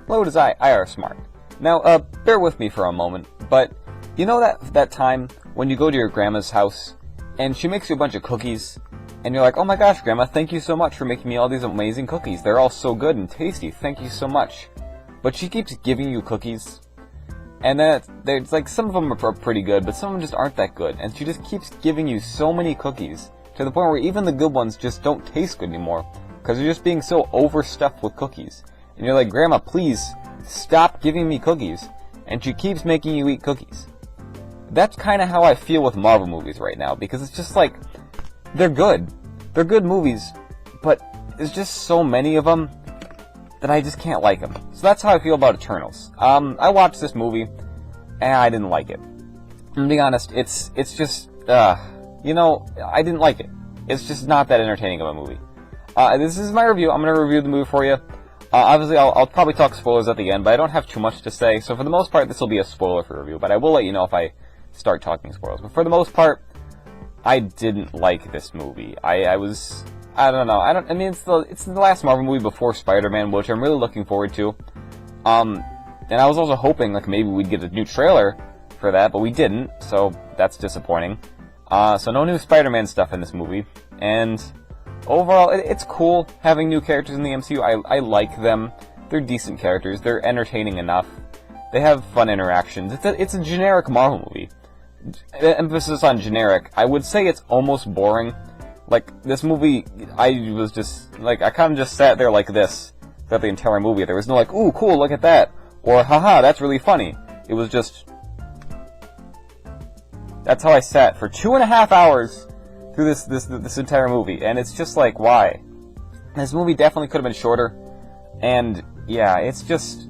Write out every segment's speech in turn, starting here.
Hello, it is I, IR Smart. Now, bear with me for a moment, but you know that time when you go to your grandma's house, and she makes you a bunch of cookies, and you're like, oh my gosh, Grandma, thank you so much for making me all these amazing cookies. They're all so good and tasty. Thank you so much. But she keeps giving you cookies, and then it's like some of them are pretty good, but some of them just aren't that good. And she just keeps giving you so many cookies, to the point where even the good ones just don't taste good anymore, because they're just being so overstuffed with cookies. And you're like, Grandma, please, stop giving me cookies. And she keeps making you eat cookies. That's kind of how I feel with Marvel movies right now, because it's just like, they're good. They're good movies, but there's just so many of them that I just can't like them. So that's how I feel about Eternals. I watched this movie, and I didn't like it. I'm being honest, it's just, you know, I didn't like it. It's just not that entertaining of a movie. This is my review. I'm going to review the movie for you. Obviously, I'll probably talk spoilers at the end, but I don't have too much to say, so for the most part, this will be a spoiler-free review, but I will let you know if I start talking spoilers. But for the most part, I didn't like this movie. I don't know. I mean, it's the last Marvel movie before Spider-Man, which I'm really looking forward to. And I was also hoping, like, maybe we'd get a new trailer for that, but we didn't, so that's disappointing. So no new Spider-Man stuff in this movie, and overall, it's cool having new characters in the MCU. I like them. They're decent characters. They're entertaining enough. They have fun interactions. It's a generic Marvel movie. Emphasis on generic. I would say it's almost boring. Like, this movie, I was just, like, I kind of just sat there like this throughout the entire movie. There was no like, ooh, cool, look at that. Or, haha, that's really funny. It was just, that's how I sat for 2.5 hours through this entire movie. And it's just like, why? This movie definitely could have been shorter. And, yeah, it's just,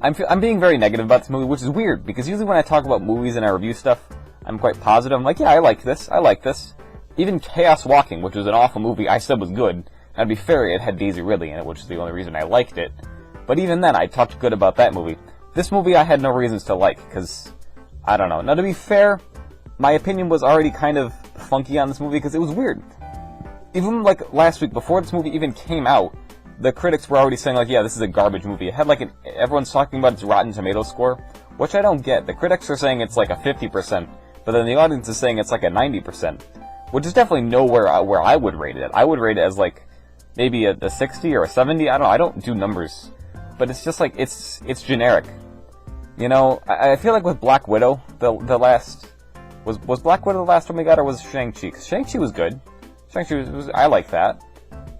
I'm being very negative about this movie, which is weird, because usually when I talk about movies and I review stuff, I'm quite positive. I'm like, yeah, I like this. Even Chaos Walking, which was an awful movie, I said was good. And to be fair, it had Daisy Ridley in it, which is the only reason I liked it. But even then, I talked good about that movie. This movie I had no reasons to like, because, I don't know. Now, to be fair, my opinion was already kind of funky on this movie, because it was weird. Even, like, last week, before this movie even came out, the critics were already saying, like, yeah, this is a garbage movie. It had, like, everyone's talking about its Rotten Tomatoes score, which I don't get. The critics are saying it's, like, a 50%, but then the audience is saying it's, like, a 90%, which is definitely nowhere where I would rate it. I would rate it as, like, maybe a 60 or a 70. I don't do numbers. But it's just, like, it's generic. You know, I feel like with Black Widow, the last... Was Black Widow the last one we got, or was Shang-Chi? 'Cause Shang-Chi was good. Shang-Chi was I like that.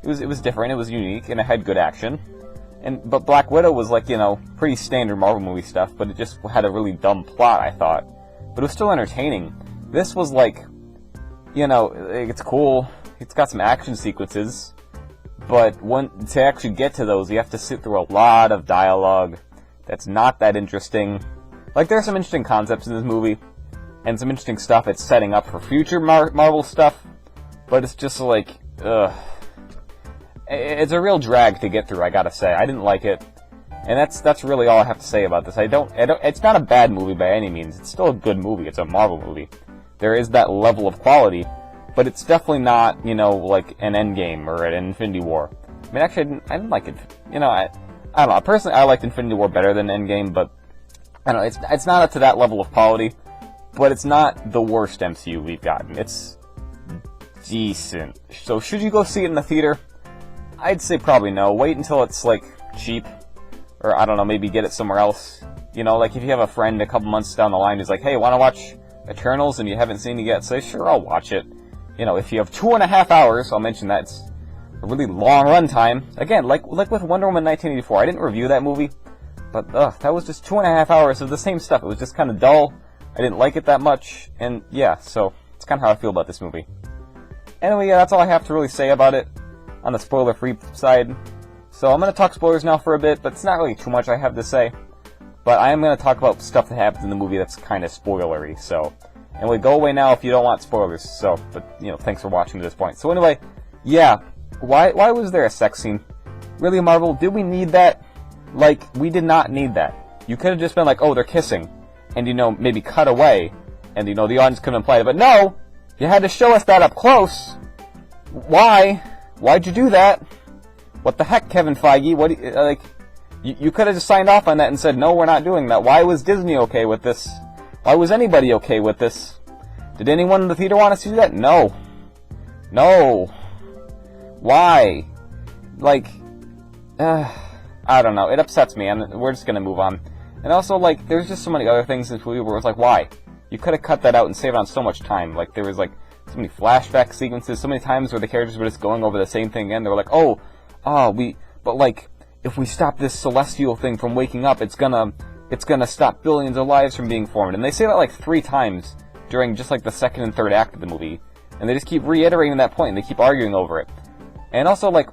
It was different, it was unique, and it had good action. But Black Widow was, like, you know, pretty standard Marvel movie stuff, but it just had a really dumb plot, I thought. But it was still entertaining. This was, like, you know, it's cool, it's got some action sequences, but to actually get to those, you have to sit through a lot of dialogue that's not that interesting. Like, there are some interesting concepts in this movie, and some interesting stuff it's setting up for future Marvel stuff, but it's just like, ugh. It's a real drag to get through, I gotta say. I didn't like it, and that's really all I have to say about this. It's not a bad movie by any means. It's still a good movie. It's a Marvel movie. There is that level of quality, but it's definitely not, you know, like an Endgame or an Infinity War. I mean, actually, I didn't like it. You know, I don't know. Personally, I liked Infinity War better than Endgame, but I don't know. It's not up to that level of quality, but it's not the worst MCU we've gotten. It's decent. So should you go see it in the theater? I'd say probably no. Wait until it's, like, cheap. Or, I don't know, maybe get it somewhere else. You know, like, if you have a friend a couple months down the line who's like, hey, wanna watch Eternals and you haven't seen it yet? Say, sure, I'll watch it. You know, if you have 2.5 hours, I'll mention that it's a really long runtime. Again, like with Wonder Woman 1984, I didn't review that movie. But, that was just 2.5 hours of the same stuff. It was just kind of dull. I didn't like it that much. And, yeah, so, it's kind of how I feel about this movie. Anyway, yeah, that's all I have to really say about it on the spoiler-free side. So I'm going to talk spoilers now for a bit, but it's not really too much I have to say. But I am going to talk about stuff that happens in the movie that's kind of spoilery, so... Anyway, go away now if you don't want spoilers, so... But, you know, thanks for watching to this point. So anyway, yeah, why was there a sex scene? Really, Marvel, did we need that? Like, we did not need that. You could have just been like, oh, they're kissing, and, you know, maybe cut away, and, you know, the audience could have implied it, but no! You had to show us that up close! Why? Why'd you do that? What the heck, Kevin Feige? You could have just signed off on that and said, no, we're not doing that. Why was Disney okay with this? Why was anybody okay with this? Did anyone in the theater want us to do that? No. No. Why? Like, I don't know. It upsets me, and we're just gonna move on. And also, like, there's just so many other things in this movie where it's like, why? You could have cut that out and saved on so much time. Like, there was, like, so many flashback sequences, so many times where the characters were just going over the same thing again. They were like, but like, if we stop this celestial thing from waking up, it's gonna stop billions of lives from being formed. And they say that like 3 times during just like the second and third act of the movie. And they just keep reiterating that point, and they keep arguing over it. And also, like,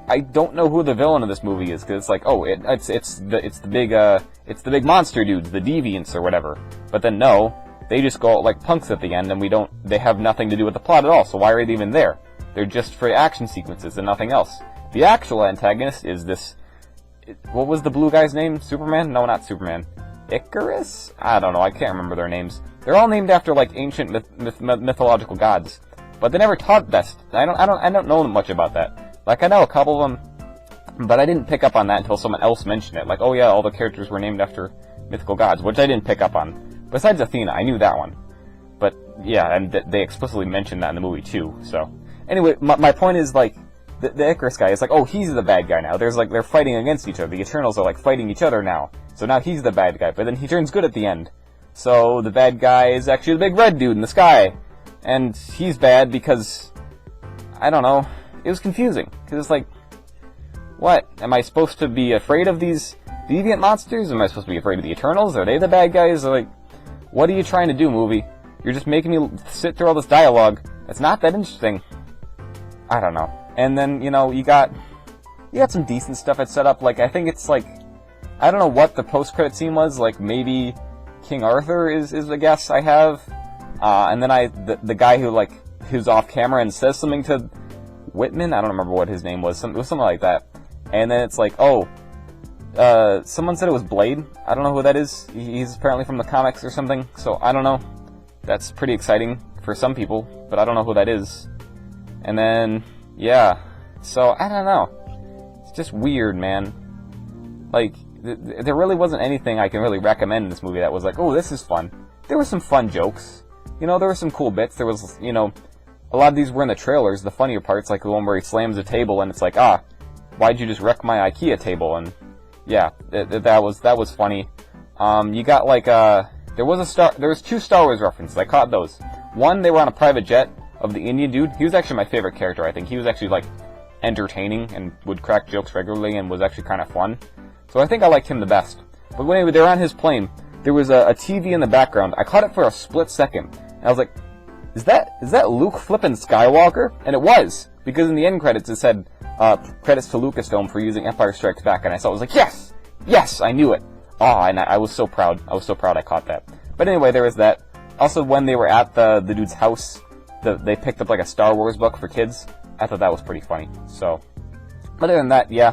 I don't know who the villain of this movie is, because it's like, oh, it's the big monster dudes, the deviants or whatever. But then no, they just go out like punks at the end, and they have nothing to do with the plot at all, so why are they even there? They're just for action sequences and nothing else. The actual antagonist is this, what was the blue guy's name? Superman? No, not Superman. Icarus? I don't know, I can't remember their names. They're all named after like ancient mythological gods, but they never taught that. I don't know much about that. Like, I know a couple of them, but I didn't pick up on that until someone else mentioned it. Like, oh yeah, all the characters were named after mythical gods, which I didn't pick up on. Besides Athena, I knew that one. But yeah, and they explicitly mentioned that in the movie too. So anyway, my point is, like, the Icarus guy is like, oh, he's the bad guy now. There's like, they're fighting against each other. The Eternals are like fighting each other now. So now he's the bad guy, but then he turns good at the end. So the bad guy is actually the big red dude in the sky. And he's bad because, I don't know, it was confusing. Because it's like, what? Am I supposed to be afraid of these deviant monsters? Am I supposed to be afraid of the Eternals? Are they the bad guys? Or like, what are you trying to do, movie? You're just making me sit through all this dialogue. It's not that interesting. I don't know. And then, you know, you got some decent stuff that's set up. Like, I think it's like, I don't know what the post-credit scene was. Like, maybe King Arthur is a guess I have. And then the guy who's off camera and says something to Whitman. I don't remember what his name was. It was something like that. And then it's like, oh, someone said it was Blade. I don't know who that is. He's apparently from the comics or something. So I don't know. That's pretty exciting for some people, but I don't know who that is. And then, yeah. So I don't know. It's just weird, man. Like, there really wasn't anything I can really recommend in this movie that was like, oh, this is fun. There were some fun jokes. You know, there were some cool bits. There was, you know, a lot of these were in the trailers, the funnier parts, like the one where he slams a table and it's like, why'd you just wreck my IKEA table? And yeah, that was funny. You got like, there was 2 Star Wars references. I caught those. One, they were on a private jet of the Indian dude. He was actually my favorite character, I think. He was actually like entertaining and would crack jokes regularly and was actually kind of fun. So I think I liked him the best. But when they were on his plane, there was a TV in the background. I caught it for a split second. And I was like, is that Luke flippin' Skywalker? And it was, because in the end credits it said, credits to Lucasfilm for using Empire Strikes Back. And I was like, yes! Yes! I knew it! And I was so proud. I was so proud I caught that. But anyway, there was that. Also, when they were at the dude's house, they picked up like a Star Wars book for kids. I thought that was pretty funny. So, other than that, yeah.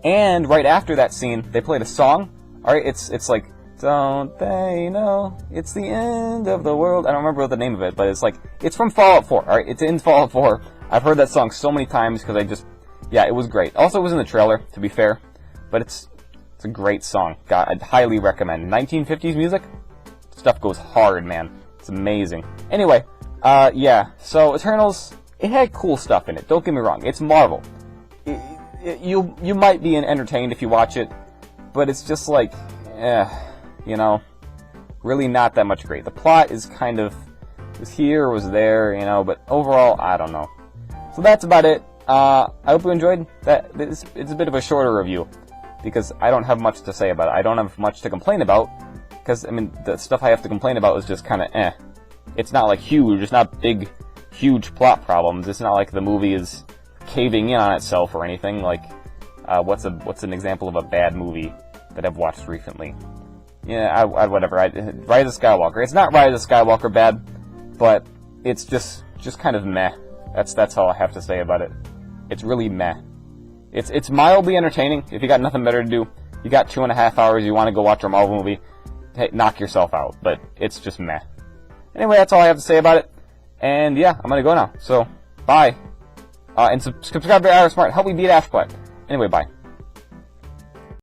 And right after that scene, they played a song. Alright, it's like, don't they know it's the end of the world? I don't remember the name of it, but it's like, it's from Fallout 4. Alright, it's in Fallout 4. I've heard that song so many times because yeah, it was great. Also, it was in the trailer, to be fair. But it's a great song. God, I'd highly recommend. 1950s music? Stuff goes hard, man. It's amazing. Anyway, yeah. So, Eternals, it had cool stuff in it. Don't get me wrong. It's Marvel. You might be entertained if you watch it, but it's just like, you know, really not that much great. The plot is kind of, was here, was there, you know, but overall, I don't know. So that's about it. I hope you enjoyed that. It's a bit of a shorter review, because I don't have much to say about it. I don't have much to complain about, because, I mean, the stuff I have to complain about is just kind of It's not like huge, it's not big, huge plot problems. It's not like the movie is caving in on itself or anything. Like, what's an example of a bad movie that I've watched recently? Yeah, whatever. Rise of Skywalker. It's not Rise of Skywalker bad, but it's just kind of meh. That's all I have to say about it. It's really meh. It's mildly entertaining. If you got nothing better to do, you got 2.5 hours, you want to go watch a Marvel movie, hey, knock yourself out. But it's just meh. Anyway, that's all I have to say about it. And yeah, I'm gonna go now. So, bye. And subscribe to Ira Smart. Help me beat Ashplat. Anyway, bye.